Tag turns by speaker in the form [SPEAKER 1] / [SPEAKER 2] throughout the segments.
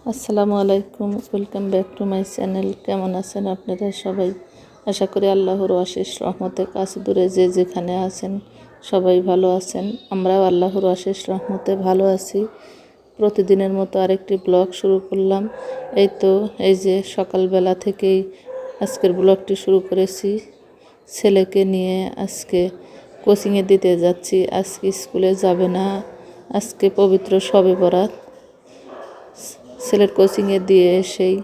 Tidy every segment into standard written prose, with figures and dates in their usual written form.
[SPEAKER 1] আসসালামু আলাইকুম, welcome back to my channel. কেমন আছেন আপনারা সবাই? আশা করি আল্লাহর অশেষ রহমতে কাছে দূরে যে যেখানে আছেন সবাই ভালো আছেন। আমরাও আল্লাহর অশেষ রহমতে ভালো আছি। প্রতিদিনের মতো আরেকটি ব্লগ শুরু করলাম। এই যে সকালবেলা থেকেই আজকের ব্লগটি শুরু করেছি। ছেলেকে নিয়ে আজকে কোচিংয়ে দিতে যাচ্ছি। আজকে স্কুলে যাবে না, আজকে পবিত্র শবে বরাত। ছেলের কোচিংয়ে দিয়ে এসেই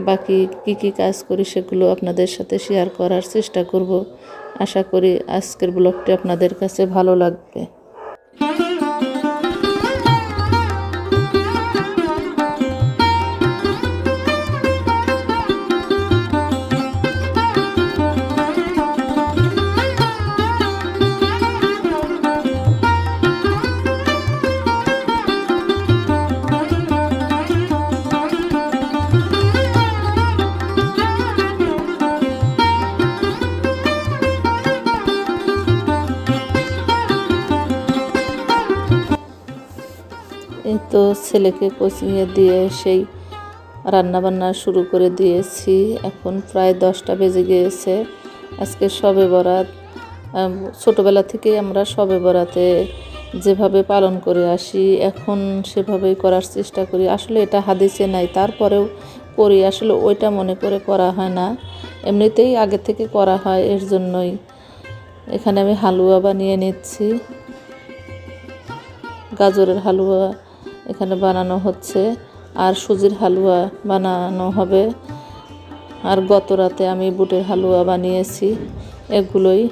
[SPEAKER 1] বাকি কি কাজ করি সেগুলো আপনাদের সাথে শেয়ার করার চেষ্টা করব। আশা করি আজকের ব্লগটি আপনাদের কাছে ভালো লাগবে। এই তো ছেলেকে কোচিংয়ে দিয়ে সেই রান্নাবান্না শুরু করে দিয়েছি। এখন প্রায় 10টা বেজে গিয়েছে। আজকে শবে বরাত। ছোটোবেলা থেকেই আমরা শবে বরাতে যেভাবে পালন করে আসি এখন সেভাবেই করার চেষ্টা করি। আসলে এটা হাদিসে নাই, তারপরেও করি। আসলে ওইটা মনে করে করা হয় না, এমনিতেই আগে থেকে করা হয়। এর জন্যই এখানে আমি হালুয়া বানিয়ে নিচ্ছি। গাজরের হালুয়া এখানে বানানো হচ্ছে, আর সুজির হালুয়া বানানো হবে। আর গত রাতে আমি বুটের হালুয়া বানিয়েছি। এগুলোই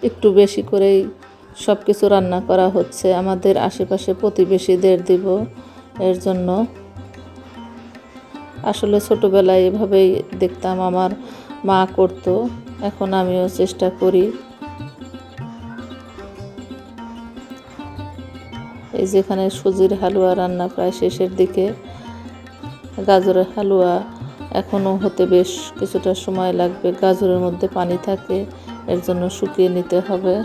[SPEAKER 1] একটু বেশি করেই সব কিছু রান্না করা হচ্ছে আমাদের আশেপাশে প্রতিবেশীদের দিব এর জন্য। আসলে ছোটোবেলায় এভাবেই দেখতাম আমার মা করতো, এখন আমিও চেষ্টা করি। এই যেখানে সুজির হালুয়া রান্না প্রায় শেষের দিকে, গাজরের হালুয়া এখনও হতে বেশ কিছুটা সময় লাগবে। গাজরের মধ্যে পানি থাকে, এর জন্য শুকিয়ে নিতে হবে।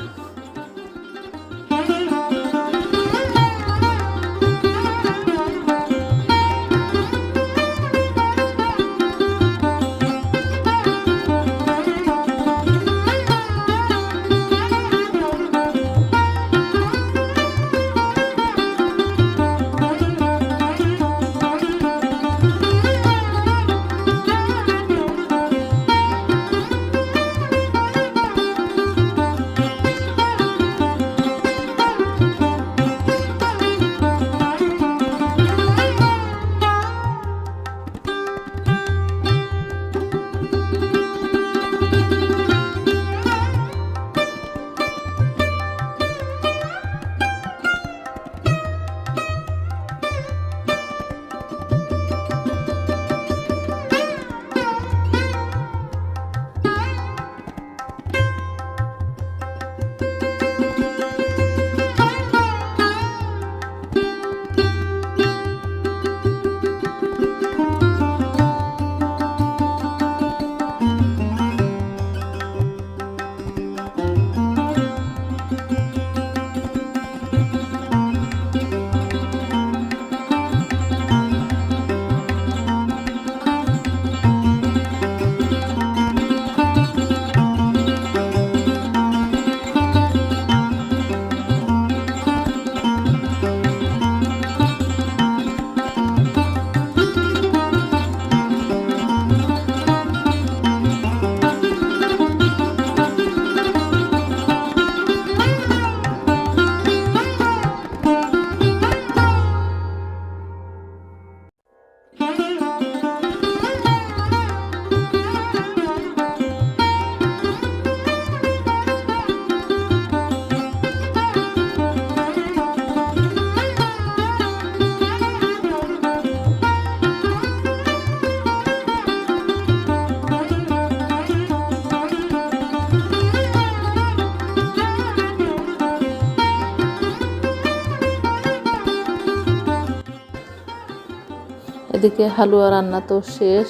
[SPEAKER 1] এদিকে হালুয়া রান্না তো শেষ,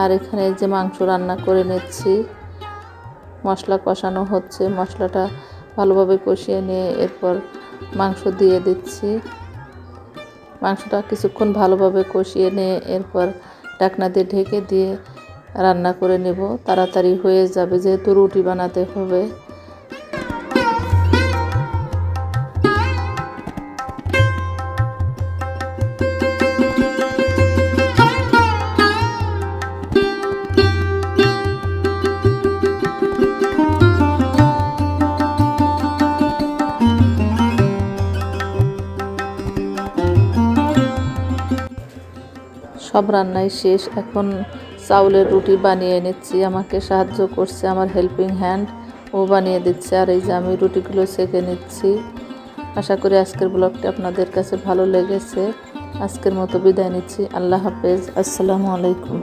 [SPEAKER 1] আর এখানে যে মাংস রান্না করে নিচ্ছি, মশলা কষানো হচ্ছে। মশলাটা ভালোভাবে কষিয়ে নিয়ে এরপর মাংস দিয়ে দিচ্ছি। মাংসটা কিছুক্ষণ ভালোভাবে কষিয়ে নিয়ে এরপর ঢাকনা দিয়ে ঢেকে দিয়ে রান্না করে নেব। তাড়াতাড়ি হয়ে যাবে যেহেতু রুটি বানাতে হবে। সব রান্নাই শেষ, এখন চাউলের রুটি বানিয়ে নিচ্ছি। আমাকে সাহায্য করছে আমার হেল্পিং হ্যান্ড, ও বানিয়ে দিচ্ছে। আর এই যে আমি রুটিগুলো সেঁকে নিচ্ছি। আশা করি আজকের ব্লগটি আপনাদের কাছে ভালো লেগেছে। আজকের মতো বিদায় নিচ্ছি। আল্লাহ হাফেজ, আসসালামু আলাইকুম।